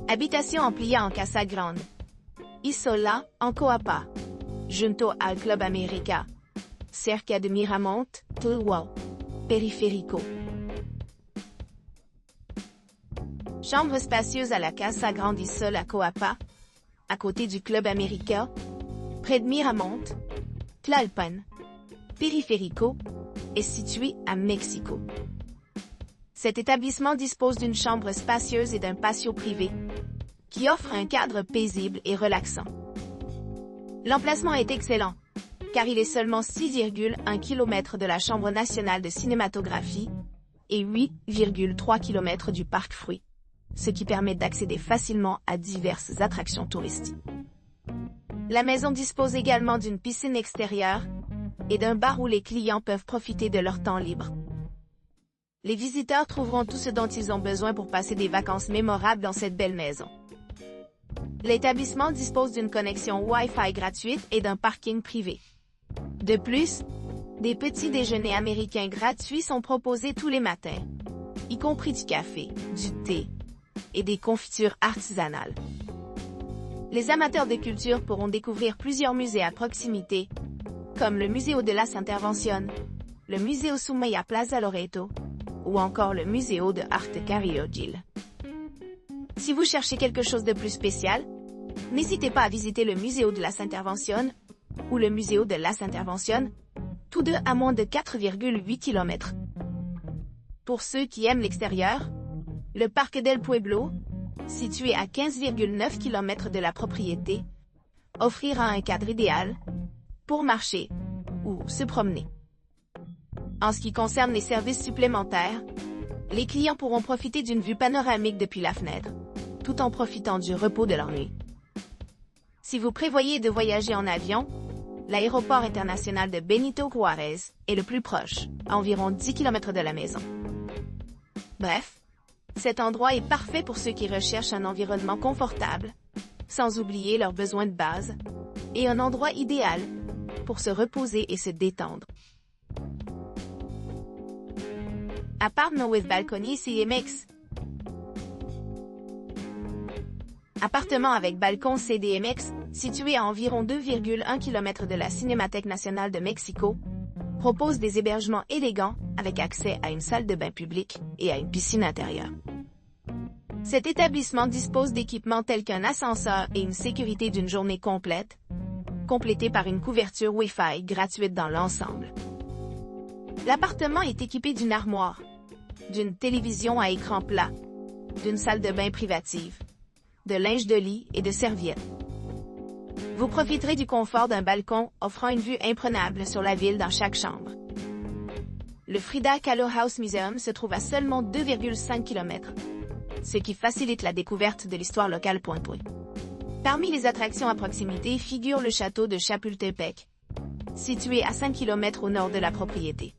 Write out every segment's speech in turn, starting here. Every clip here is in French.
Habitation ampliada en Casa Grande. Isola, en Coapa. Junto al Club América. Cerca de Miramont, Tulwao. Periférico. Chambre spacieuse à la Casa Grande Isola à Coapa. À côté du Club América. Près de Miramont. Tlalpan. Periférico. Est situé à Mexico. Cet établissement dispose d'une chambre spacieuse et d'un patio privé, qui offre un cadre paisible et relaxant. L'emplacement est excellent, car il est seulement 6,1 km de la Chambre nationale de cinématographie et 8,3 km du parc Fruit, ce qui permet d'accéder facilement à diverses attractions touristiques. La maison dispose également d'une piscine extérieure et d'un bar où les clients peuvent profiter de leur temps libre. Les visiteurs trouveront tout ce dont ils ont besoin pour passer des vacances mémorables dans cette belle maison. L'établissement dispose d'une connexion Wi-Fi gratuite et d'un parking privé. De plus, des petits déjeuners américains gratuits sont proposés tous les matins, y compris du café, du thé et des confitures artisanales. Les amateurs de culture pourront découvrir plusieurs musées à proximité, comme le Museo de las Intervenciones, le Museo Sumaya Plaza Loreto, ou encore le Museo de Arte Carrillo-Gil. Si vous cherchez quelque chose de plus spécial, n'hésitez pas à visiter le Museo de las Intervenciones ou le Museo de las Intervenciones, tous deux à moins de 4,8 km. Pour ceux qui aiment l'extérieur, le Parque del Pueblo, situé à 15,9 km de la propriété, offrira un cadre idéal pour marcher ou se promener. En ce qui concerne les services supplémentaires, les clients pourront profiter d'une vue panoramique depuis la fenêtre, tout en profitant du repos de leur nuit. Si vous prévoyez de voyager en avion, l'aéroport international de Benito Juárez est le plus proche, à environ 10 km de la maison. Bref, cet endroit est parfait pour ceux qui recherchent un environnement confortable, sans oublier leurs besoins de base, et un endroit idéal pour se reposer et se détendre. Apartment with balcony CDMX. Appartement avec balcon CDMX, situé à environ 2,1 km de la Cinémathèque nationale de Mexico, propose des hébergements élégants avec accès à une salle de bain publique et à une piscine intérieure. Cet établissement dispose d'équipements tels qu'un ascenseur et une sécurité d'une journée complète, complétée par une couverture Wi-Fi gratuite dans l'ensemble. L'appartement est équipé d'une armoire, d'une télévision à écran plat, d'une salle de bain privative, de linge de lit et de serviettes. Vous profiterez du confort d'un balcon offrant une vue imprenable sur la ville dans chaque chambre. Le Frida Kahlo House Museum se trouve à seulement 2,5 km, ce qui facilite la découverte de l'histoire locale. Parmi les attractions à proximité figure le château de Chapultepec, situé à 5 km au nord de la propriété.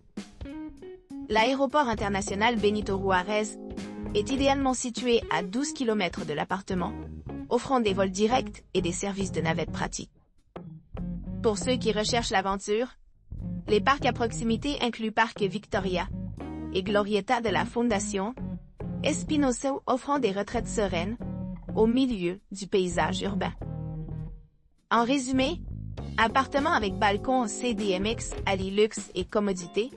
L'aéroport international Benito Juárez est idéalement situé à 12 km de l'appartement, offrant des vols directs et des services de navette pratiques. Pour ceux qui recherchent l'aventure, les parcs à proximité incluent Parc Victoria et Glorieta de la Fundación Espinosa, offrant des retraites sereines au milieu du paysage urbain. En résumé, appartement avec balcon CDMX, allée luxe et commodité,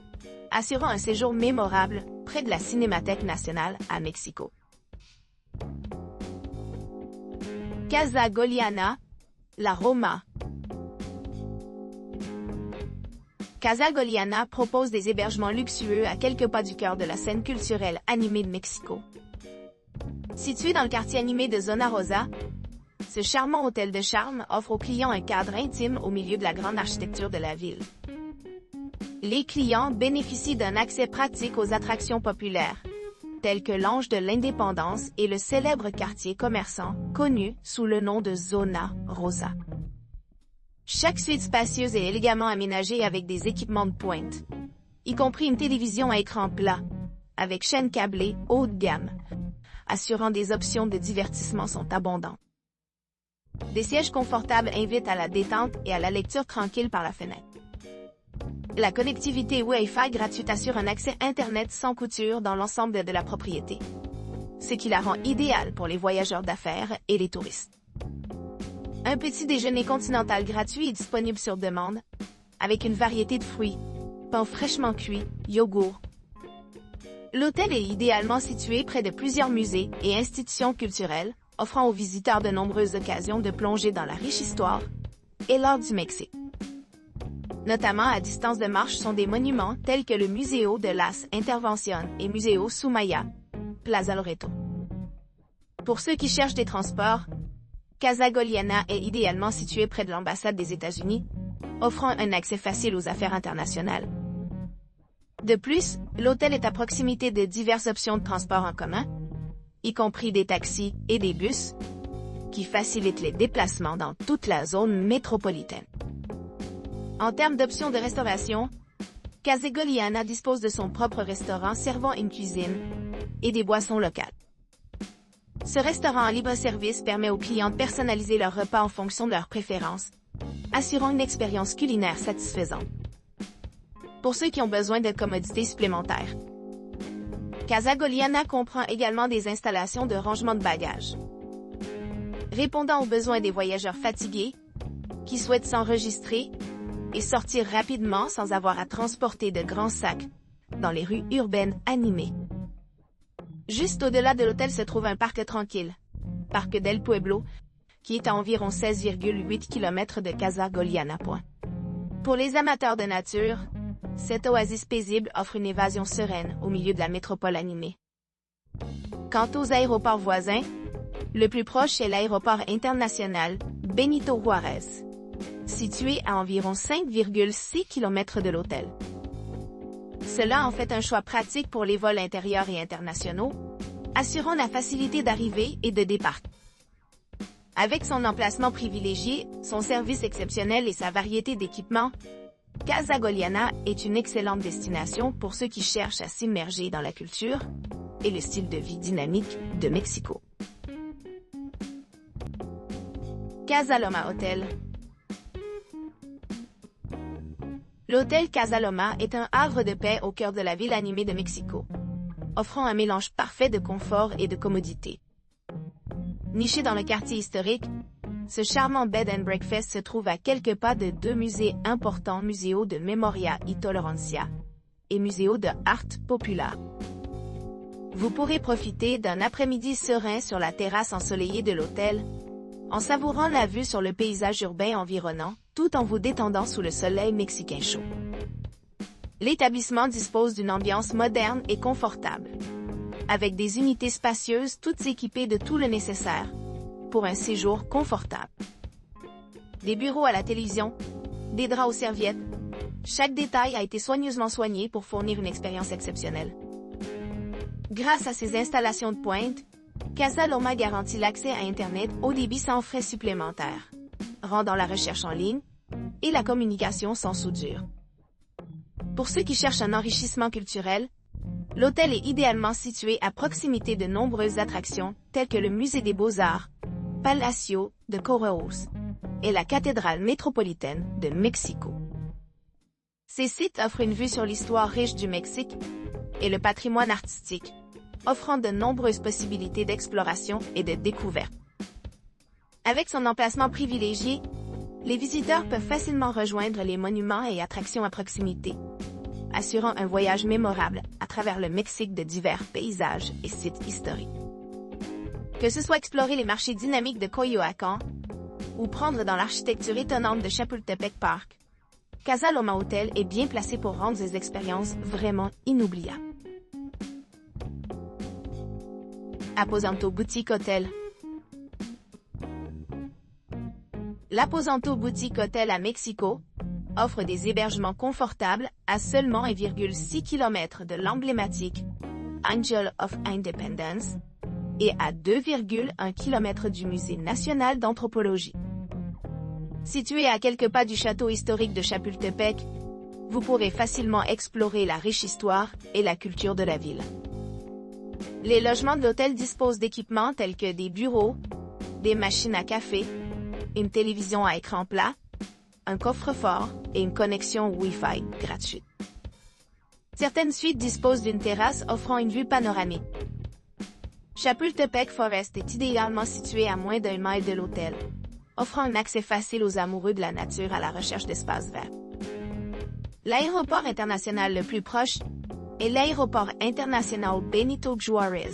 assurant un séjour mémorable près de la Cinémathèque nationale à Mexico. Casa Goliana, la Roma. Casa Goliana propose des hébergements luxueux à quelques pas du cœur de la scène culturelle animée de Mexico. Situé dans le quartier animé de Zona Rosa, ce charmant hôtel de charme offre aux clients un cadre intime au milieu de la grande architecture de la ville. Les clients bénéficient d'un accès pratique aux attractions populaires, telles que l'Ange de l'Indépendance et le célèbre quartier commerçant, connu sous le nom de Zona Rosa. Chaque suite spacieuse est élégamment aménagée avec des équipements de pointe, y compris une télévision à écran plat, avec chaîne câblée haut de gamme, assurant des options de divertissement sont abondantes. Des sièges confortables invitent à la détente et à la lecture tranquille par la fenêtre. La connectivité Wi-Fi gratuite assure un accès Internet sans couture dans l'ensemble de la propriété. ce qui la rend idéale pour les voyageurs d'affaires et les touristes. Un petit déjeuner continental gratuit est disponible sur demande, avec une variété de fruits, pain fraîchement cuit, yogourt. L'hôtel est idéalement situé près de plusieurs musées et institutions culturelles, offrant aux visiteurs de nombreuses occasions de plonger dans la riche histoire et l'art du Mexique. Notamment à distance de marche sont des monuments tels que le Museo de las Intervenciones et Museo Sumaya, Plaza Loreto. Pour ceux qui cherchent des transports, Casa Goliana est idéalement située près de l'ambassade des États-Unis, offrant un accès facile aux affaires internationales. De plus, l'hôtel est à proximité de diverses options de transport en commun, y compris des taxis et des bus, qui facilitent les déplacements dans toute la zone métropolitaine. En termes d'options de restauration, Casa Goliana dispose de son propre restaurant servant une cuisine et des boissons locales. Ce restaurant en libre-service permet aux clients de personnaliser leur repas en fonction de leurs préférences, assurant une expérience culinaire satisfaisante. Pour ceux qui ont besoin de commodités supplémentaires, Casa Goliana comprend également des installations de rangement de bagages. Répondant aux besoins des voyageurs fatigués, qui souhaitent s'enregistrer et sortir rapidement sans avoir à transporter de grands sacs dans les rues urbaines animées. Juste au-delà de l'hôtel se trouve un parc tranquille, Parc del Pueblo, qui est à environ 16,8 km de Casa Goliana. Pour les amateurs de nature, cette oasis paisible offre une évasion sereine au milieu de la métropole animée. Quant aux aéroports voisins, le plus proche est l'aéroport international Benito Juárez, situé à environ 5,6 km de l'hôtel. Cela en fait un choix pratique pour les vols intérieurs et internationaux, assurant la facilité d'arrivée et de départ. Avec son emplacement privilégié, son service exceptionnel et sa variété d'équipements, Casa Goliana est une excellente destination pour ceux qui cherchent à s'immerger dans la culture et le style de vie dynamique de Mexico. Casa Loma Hotel. L'hôtel Casa Loma est un havre de paix au cœur de la ville animée de Mexico, offrant un mélange parfait de confort et de commodité. Niché dans le quartier historique, ce charmant bed and breakfast se trouve à quelques pas de deux musées importants, Museo de Memoria y Tolerancia et Museo de Art Popular. Vous pourrez profiter d'un après-midi serein sur la terrasse ensoleillée de l'hôtel, en savourant la vue sur le paysage urbain environnant, tout en vous détendant sous le soleil mexicain chaud. L'établissement dispose d'une ambiance moderne et confortable, avec des unités spacieuses toutes équipées de tout le nécessaire pour un séjour confortable. Des bureaux à la télévision, des draps aux serviettes, chaque détail a été soigneusement soigné pour fournir une expérience exceptionnelle. Grâce à ses installations de pointe, Casa Loma garantit l'accès à Internet haut débit sans frais supplémentaires, rendant la recherche en ligne et la communication sans soudure. Pour ceux qui cherchent un enrichissement culturel, l'hôtel est idéalement situé à proximité de nombreuses attractions telles que le Musée des Beaux-Arts, Palacio de Correos et la cathédrale métropolitaine de Mexico. Ces sites offrent une vue sur l'histoire riche du Mexique et le patrimoine artistique, offrant de nombreuses possibilités d'exploration et de découverte. Avec son emplacement privilégié, les visiteurs peuvent facilement rejoindre les monuments et attractions à proximité, assurant un voyage mémorable à travers le Mexique de divers paysages et sites historiques. Que ce soit explorer les marchés dynamiques de Coyoacán ou prendre dans l'architecture étonnante de Chapultepec Park, Casa Loma Hotel est bien placé pour rendre ces expériences vraiment inoubliables. Aposento Boutique Hotel. L'Aposento Boutique Hotel à Mexico offre des hébergements confortables à seulement 1,6 km de l'emblématique Angel of Independence et à 2,1 km du Musée national d'anthropologie. Situé à quelques pas du château historique de Chapultepec, vous pourrez facilement explorer la riche histoire et la culture de la ville. Les logements de l'hôtel disposent d'équipements tels que des bureaux, des machines à café, une télévision à écran plat, un coffre-fort et une connexion Wi-Fi gratuite. Certaines suites disposent d'une terrasse offrant une vue panoramique. Chapultepec Forest est idéalement situé à moins d'1 mile de l'hôtel, offrant un accès facile aux amoureux de la nature à la recherche d'espaces verts. L'aéroport international le plus proche est l'aéroport international Benito Juárez,